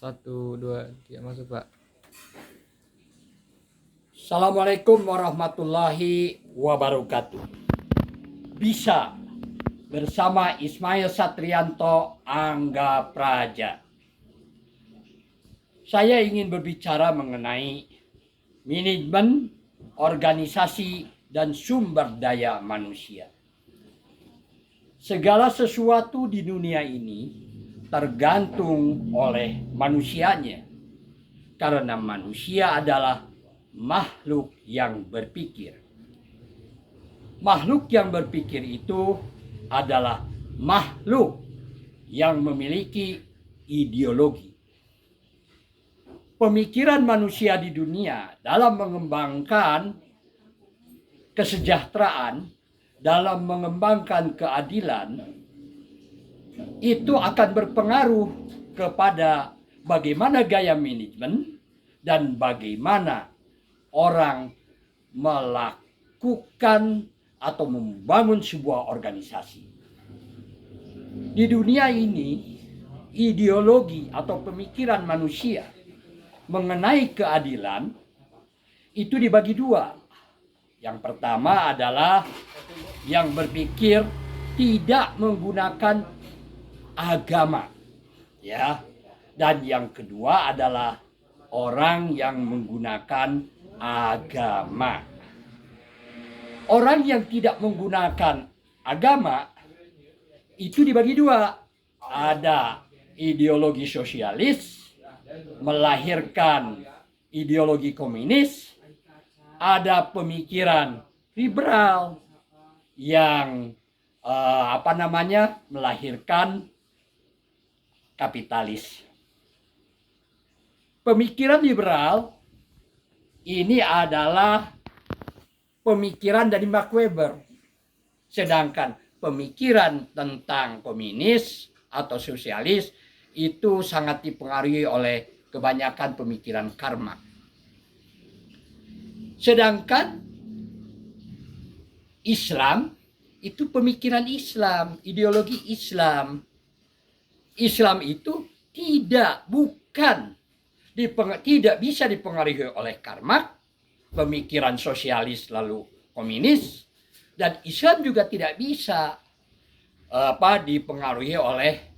Satu, dua, tiga, masuk Pak. Assalamualaikum warahmatullahi wabarakatuh. Bisa bersama Ismail Satrianto Angga Praja. Saya ingin berbicara mengenai manajemen, organisasi, dan sumber daya manusia. Segala sesuatu di dunia ini tergantung oleh manusianya. Karena manusia adalah makhluk yang berpikir. Makhluk yang berpikir itu adalah makhluk yang memiliki ideologi. Pemikiran manusia di dunia dalam mengembangkan kesejahteraan, dalam mengembangkan keadilan, itu akan berpengaruh kepada bagaimana gaya manajemen dan bagaimana orang melakukan atau membangun sebuah organisasi. Di dunia ini, ideologi atau pemikiran manusia mengenai keadilan itu dibagi dua. Yang pertama adalah yang berpikir tidak menggunakan agama, ya. Dan yang kedua adalah orang yang menggunakan agama. Orang yang tidak menggunakan agama itu dibagi dua. Ada ideologi sosialis melahirkan ideologi komunis, ada pemikiran liberal yang melahirkan kapitalis. Pemikiran liberal ini adalah pemikiran dari Max Weber. Sedangkan pemikiran tentang komunis atau sosialis itu sangat dipengaruhi oleh kebanyakan pemikiran Karl Marx. Sedangkan Islam itu pemikiran Islam, ideologi Islam. Islam itu tidak bisa dipengaruhi oleh Karl Marx, pemikiran sosialis lalu komunis, dan Islam juga tidak bisa dipengaruhi oleh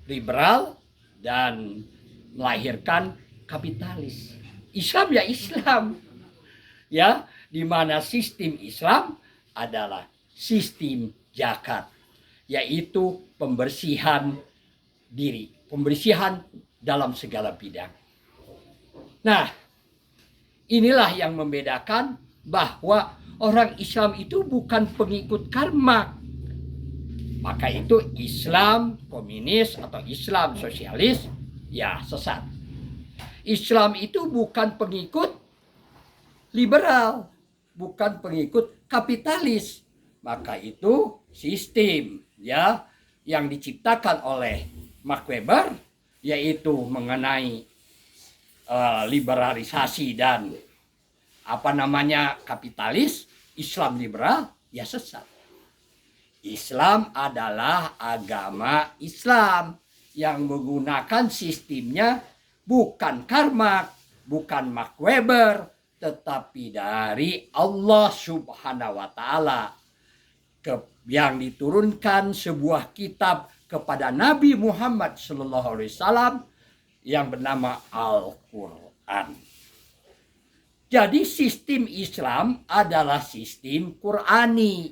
liberal dan melahirkan kapitalis. Islam ya Islam, ya, di mana sistem Islam adalah sistem zakat, yaitu pembersihan diri, pembersihan dalam segala bidang. Nah, inilah yang membedakan bahwa orang Islam itu bukan pengikut Karl Marx. Maka itu Islam komunis atau Islam sosialis ya sesat. Islam itu bukan pengikut liberal, bukan pengikut kapitalis. Maka itu sistem ya yang diciptakan oleh Max Weber, yaitu mengenai liberalisasi dan kapitalis, Islam liberal ya sesat. Islam adalah agama Islam yang menggunakan sistemnya bukan Karl Marx, bukan Max Weber, tetapi dari Allah Subhanahu wa Ta'ala, yang diturunkan sebuah kitab kepada Nabi Muhammad SAW yang bernama Al-Quran. Jadi sistem Islam adalah sistem Qurani.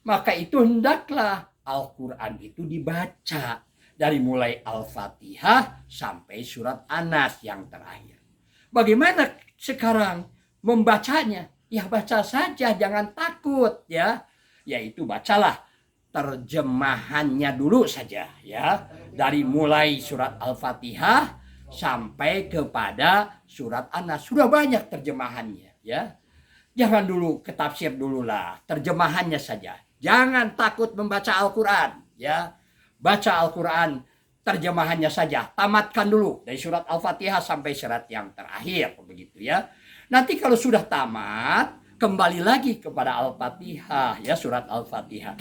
Maka itu hendaklah Al-Quran itu dibaca dari mulai Al-Fatihah sampai surat An-Nas yang terakhir. Bagaimana sekarang membacanya? Ya baca saja, jangan takut ya. Yaitu bacalah terjemahannya dulu saja ya. Dari mulai surat Al-Fatihah sampai kepada surat An-Nas. Sudah banyak terjemahannya ya. Jangan dulu ke tafsir dulu lah, terjemahannya saja. Jangan takut membaca Al-Quran ya. Baca Al-Quran terjemahannya saja. Tamatkan dulu dari surat Al-Fatihah sampai surat yang terakhir begitu ya. Nanti kalau sudah tamat, kembali lagi kepada Al-Fatihah ya, surat Al-Fatihah.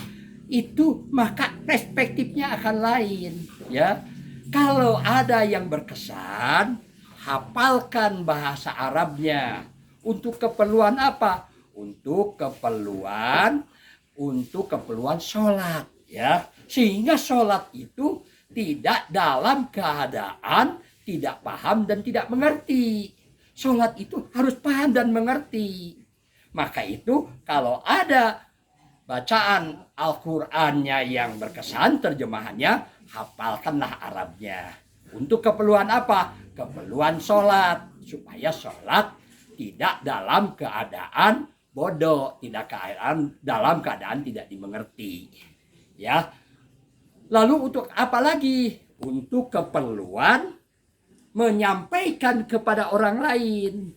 Itu maka perspektifnya akan lain ya. Kalau ada yang berkesan, hafalkan bahasa Arabnya. Untuk keperluan apa? Untuk keperluan sholat, ya. Sehingga sholat itu tidak dalam keadaan tidak paham dan tidak mengerti. Sholat itu harus paham dan mengerti. Maka itu kalau ada bacaan Al-Qur'annya yang berkesan, terjemahannya, hafalkanlah Arabnya. Untuk keperluan apa? Keperluan sholat. Supaya sholat tidak dalam keadaan bodoh, dalam keadaan tidak dimengerti. Ya. Lalu untuk apa lagi? Untuk keperluan menyampaikan kepada orang lain.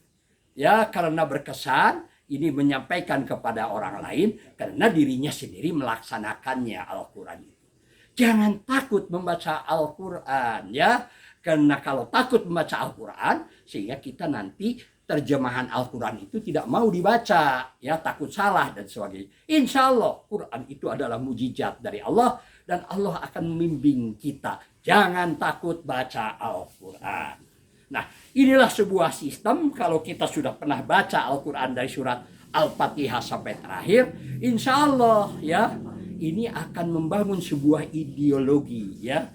Ya, karena berkesan, ini menyampaikan kepada orang lain karena dirinya sendiri melaksanakannya Al-Quran. Jangan takut membaca Al-Quran, ya. Karena kalau takut membaca Al-Quran, sehingga kita nanti terjemahan Al-Quran itu tidak mau dibaca, ya, takut salah dan sebagainya. Insya Allah Quran itu adalah mujizat dari Allah dan Allah akan membimbing kita. Jangan takut baca Al-Quran. Nah, inilah sebuah sistem. Kalau kita sudah pernah baca Al-Quran dari surat Al-Fatihah sampai terakhir, insya Allah, ya, ini akan membangun sebuah ideologi, ya,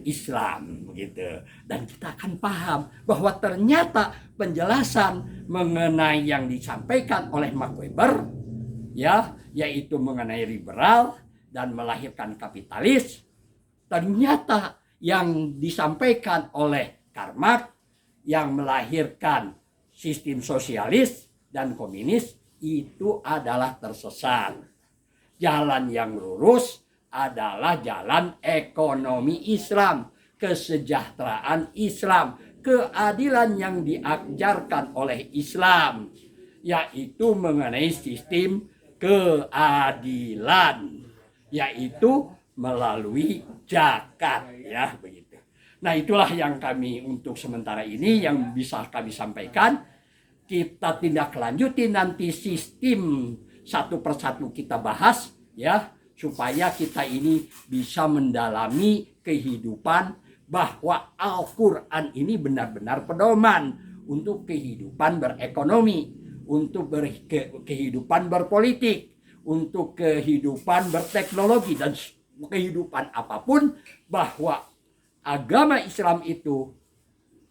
Islam, gitu. Dan kita akan paham bahwa ternyata penjelasan mengenai yang disampaikan oleh Max Weber, ya, yaitu mengenai liberal dan melahirkan kapitalis, ternyata yang disampaikan oleh Karl Marx yang melahirkan sistem sosialis dan komunis itu adalah tersesat. Jalan yang lurus adalah jalan ekonomi Islam, kesejahteraan Islam, keadilan yang diajarkan oleh Islam, yaitu mengenai sistem keadilan, yaitu melalui zakat, ya, begitu. Nah, itulah yang kami untuk sementara ini yang bisa kami sampaikan. Kita tindak lanjuti nanti sistem satu persatu kita bahas, ya, supaya kita ini bisa mendalami kehidupan bahwa Al-Quran ini benar-benar pedoman untuk kehidupan berekonomi, untuk kehidupan berpolitik, untuk kehidupan berteknologi dan kehidupan apapun, bahwa agama Islam itu,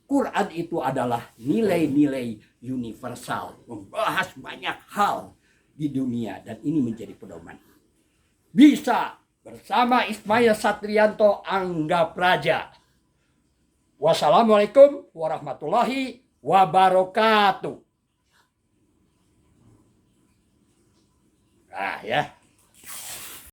Quran itu adalah nilai-nilai universal, membahas banyak hal di dunia, dan ini menjadi pedoman. Bisa bersama Ismail Satrianto Angga Praja. Wassalamualaikum warahmatullahi wabarakatuh. Ah, ya.